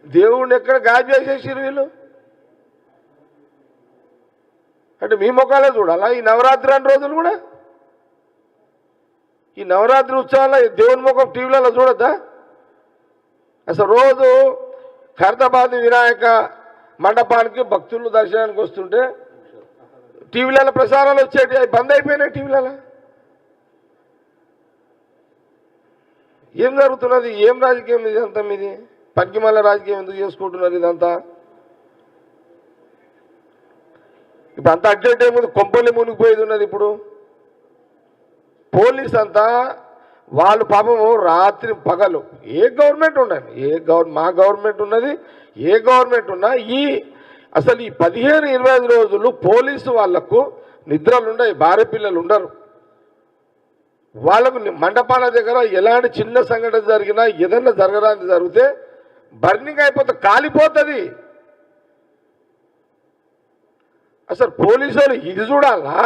దేవుణ్ణి ఎక్కడ గాజు చేసేసారు వీళ్ళు? అంటే మీ ముఖాలే చూడాలా ఈ నవరాత్రి అన్ని రోజులు కూడా? ఈ నవరాత్రి ఉత్సవాల్లో దేవుని ముఖం టీవీలలో చూడద్దా? అసలు రోజు ఖైరతాబాద్ వినాయక మండపానికి భక్తులు దర్శనానికి వస్తుంటే టీవీలలో ప్రసారాలు వచ్చేటి అవి బంద్ అయిపోయినాయి. టీవీలలో ఏం జరుగుతున్నది? ఏం రాజకీయం ఇదంతా? మీది పనికిమాల రాజకీయం ఎందుకు చేసుకుంటున్నారు ఇదంతా? ఇప్పుడు అంత అర్జెంట్ ఏముంది? కొంపల్లి మునిగిపోయేది ఉన్నది. ఇప్పుడు పోలీస్ అంతా వాళ్ళు పాపము రాత్రి పగలు ఏ గవర్నమెంట్ ఉన్నది, మా గవర్నమెంట్ ఉన్నది, ఏ గవర్నమెంట్ ఉన్నా అసలు ఈ 15-25 రోజులు పోలీసు వాళ్లకు నిద్రలు ఉండవు, భార్య పిల్లలు ఉండరు. వాళ్ళకు మండపాల దగ్గర ఎలాంటి చిన్న సంఘటన జరిగినా ఏదన్నా జరగడానికి జరిగితే బర్నింగ్ అయిపోతుంది, కాలిపోతుంది. అసలు పోలీసు వాళ్ళు ఇది చూడాలా?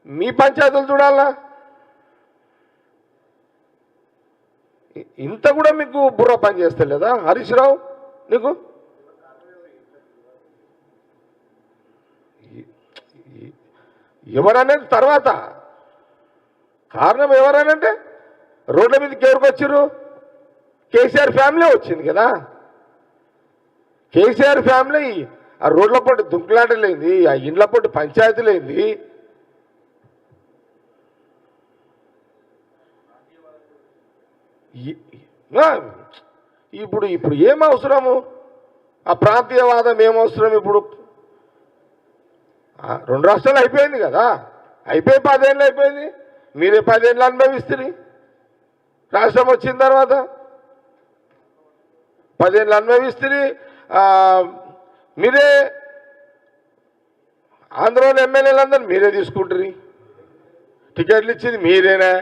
మీ పంచాయతీలు చూడాలా? ఇంత కూడా మీకు బుర్ర పని చేస్తలేదా హరీష్ రావు? నీకు ఎవరనేది తర్వాత, కారణం ఎవరనంటే రోడ్ల మీదకి ఎవరికి వచ్చారు? కేసీఆర్ ఫ్యామిలీ వచ్చింది కదా. కేసీఆర్ ఫ్యామిలీ ఆ రోడ్ల పొట్టి దుంకులాటలేంది, ఆ ఇండ్ల పొట్టి పంచాయతీలేంది. ఇప్పుడు ఏం అవసరము? ఆ ప్రాంతీయవాదం ఏం అవసరం? ఇప్పుడు 2 రాష్ట్రాలు అయిపోయింది కదా, అయిపోయి 10 ఏళ్ళు అయిపోయింది. మీరే 10 ఏళ్ళు అనుభవిస్తుంది. రాష్ట్రం వచ్చిన తర్వాత 10 ఏళ్ళు అనుభవిస్తుంది. మీరే ఆంధ్రలో ఎమ్మెల్యేలందరూ మీరే తీసుకుంటారు, టికెట్లు ఇచ్చింది మీరేనా?